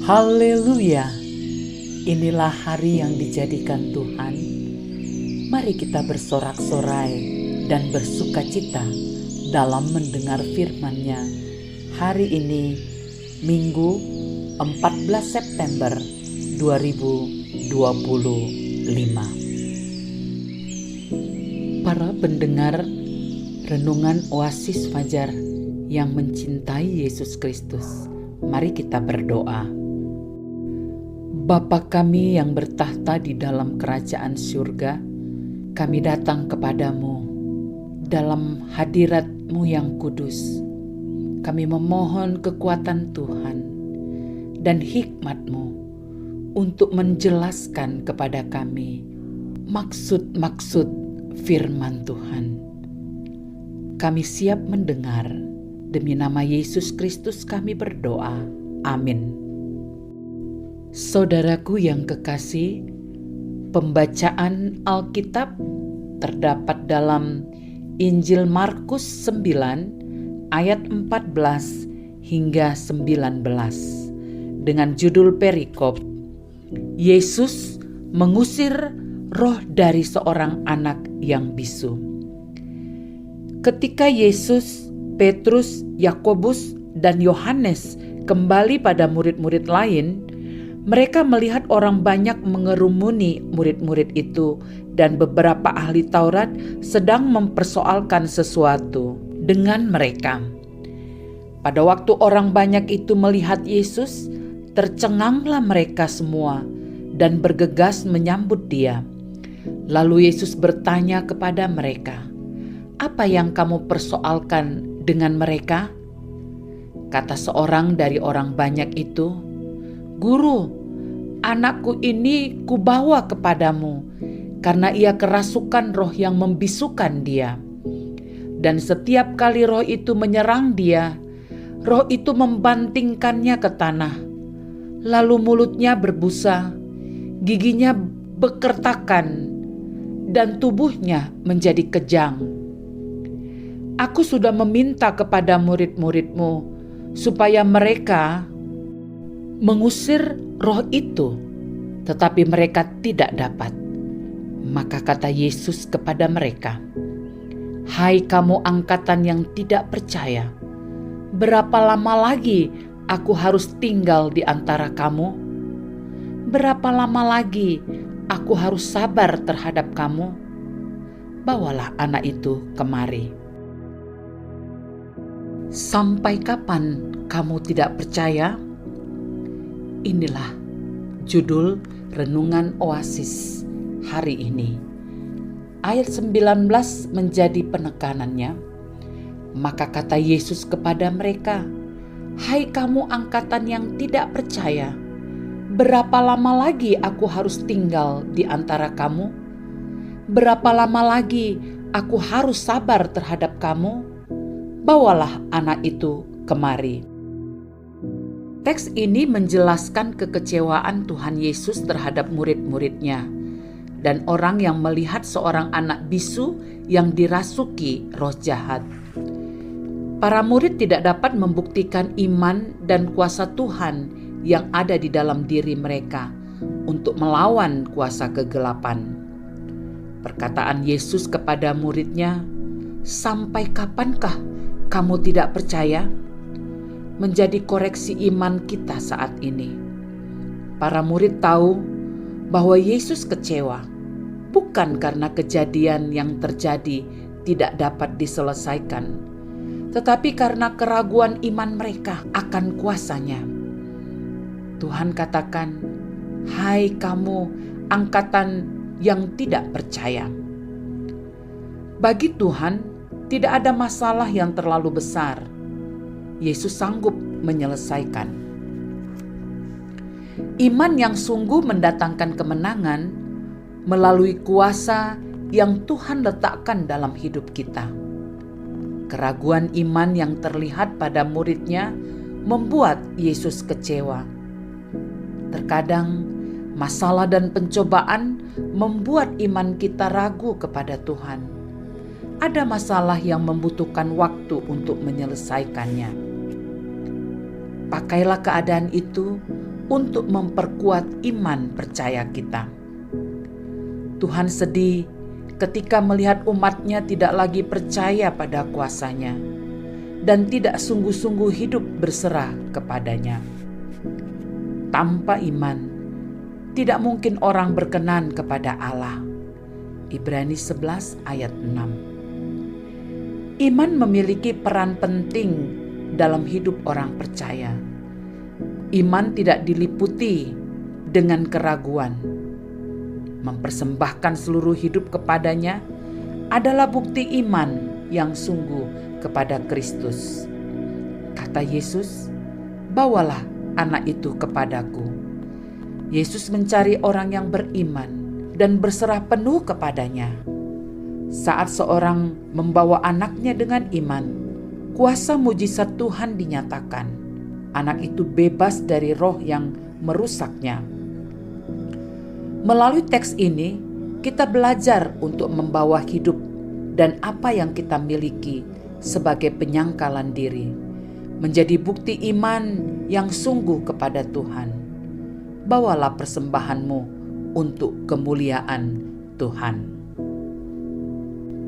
Haleluya! Inilah hari yang dijadikan Tuhan. Mari kita bersorak-sorai dan bersukacita dalam mendengar firman-Nya. Hari ini, Minggu 14 September 2025. Para pendengar renungan Oasis Fajar yang mencintai Yesus Kristus, mari kita berdoa. Bapa kami yang bertahta di dalam kerajaan surga, kami datang kepadamu dalam hadirat-Mu yang kudus. Kami memohon kekuatan Tuhan dan hikmat-Mu untuk menjelaskan kepada kami maksud-maksud firman Tuhan. Kami siap mendengar. Demi nama Yesus Kristus kami berdoa. Amin. Saudaraku yang kekasih, pembacaan Alkitab terdapat dalam Injil Markus 9 ayat 14 hingga 19 dengan judul perikop Yesus mengusir roh dari seorang anak yang bisu. Ketika Yesus, Petrus, Yakobus, dan Yohanes kembali pada murid-murid lain, mereka melihat orang banyak mengerumuni murid-murid itu dan beberapa ahli Taurat sedang mempersoalkan sesuatu dengan mereka. Pada waktu orang banyak itu melihat Yesus, tercenganglah mereka semua dan bergegas menyambut Dia. Lalu Yesus bertanya kepada mereka, "Apa yang kamu persoalkan dengan mereka?" Kata seorang dari orang banyak itu, "Guru, anakku ini kubawa kepadamu karena ia kerasukan roh yang membisukan dia. Dan setiap kali roh itu menyerang dia, roh itu membantingkannya ke tanah. Lalu mulutnya berbusa, giginya bekertakan, dan tubuhnya menjadi kejang. Aku sudah meminta kepada murid-muridmu supaya mereka mengusir roh itu, tetapi mereka tidak dapat." Maka kata Yesus kepada mereka, "Hai kamu angkatan yang tidak percaya, berapa lama lagi aku harus tinggal di antara kamu? Berapa lama lagi aku harus sabar terhadap kamu? Bawalah anak itu kemari." Sampai kapan kamu tidak percaya? Inilah judul renungan Oasis hari ini. Ayat 19 menjadi penekanannya. Maka kata Yesus kepada mereka, "Hai kamu angkatan yang tidak percaya, berapa lama lagi aku harus tinggal di antara kamu? Berapa lama lagi aku harus sabar terhadap kamu? Bawalah anak itu kemari." Teks ini menjelaskan kekecewaan Tuhan Yesus terhadap murid-muridnya dan orang yang melihat seorang anak bisu yang dirasuki roh jahat. Para murid tidak dapat membuktikan iman dan kuasa Tuhan yang ada di dalam diri mereka untuk melawan kuasa kegelapan. Perkataan Yesus kepada muridnya, "Sampai kapankah kamu tidak percaya?" menjadi koreksi iman kita saat ini. Para murid tahu bahwa Yesus kecewa, bukan karena kejadian yang terjadi tidak dapat diselesaikan, tetapi karena keraguan iman mereka akan kuasa-Nya. Tuhan katakan, "Hai kamu angkatan yang tidak percaya." Bagi Tuhan, tidak ada masalah yang terlalu besar. Yesus sanggup menyelesaikan. Iman yang sungguh mendatangkan kemenangan melalui kuasa yang Tuhan letakkan dalam hidup kita. Keraguan iman yang terlihat pada murid-Nya membuat Yesus kecewa. Terkadang masalah dan pencobaan membuat iman kita ragu kepada Tuhan. Ada masalah yang membutuhkan waktu untuk menyelesaikannya. Pakailah keadaan itu untuk memperkuat iman percaya kita. Tuhan sedih ketika melihat umatnya tidak lagi percaya pada kuasa-Nya dan tidak sungguh-sungguh hidup berserah kepadanya. Tanpa iman, tidak mungkin orang berkenan kepada Allah. Ibrani 11 ayat 6. Iman memiliki peran penting dalam hidup orang percaya. Iman tidak diliputi dengan keraguan. Mempersembahkan seluruh hidup kepadanya adalah bukti iman yang sungguh kepada Kristus. Kata Yesus, "Bawalah anak itu kepadaku." Yesus mencari orang yang beriman dan berserah penuh kepadanya. Saat seorang membawa anaknya dengan iman, kuasa mujizat Tuhan dinyatakan. Anak itu bebas dari roh yang merusaknya. Melalui teks ini, kita belajar untuk membawa hidup dan apa yang kita miliki sebagai penyangkalan diri, menjadi bukti iman yang sungguh kepada Tuhan. Bawalah persembahanmu untuk kemuliaan Tuhan.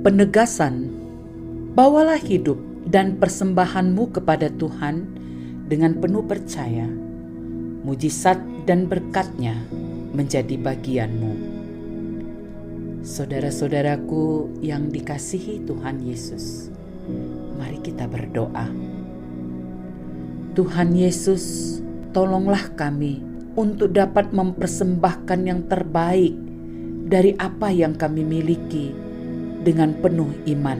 Penegasan, bawalah hidup dan persembahanmu kepada Tuhan dengan penuh percaya. Mujizat dan berkat-Nya menjadi bagianmu. Saudara-saudaraku yang dikasihi Tuhan Yesus, mari kita berdoa. Tuhan Yesus, tolonglah kami untuk dapat mempersembahkan yang terbaik dari apa yang kami miliki dengan penuh iman.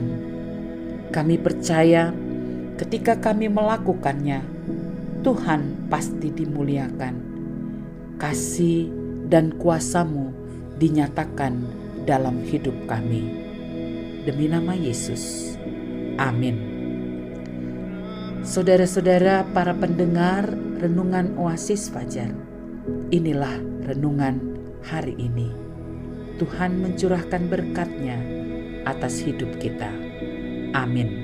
Kami percaya ketika kami melakukannya, Tuhan pasti dimuliakan. Kasih dan kuasa-Mu dinyatakan dalam hidup kami. Demi nama Yesus. Amin. Saudara-saudara para pendengar Renungan Oasis Fajar, inilah renungan hari ini. Tuhan mencurahkan berkat-Nya atas hidup kita. Amin.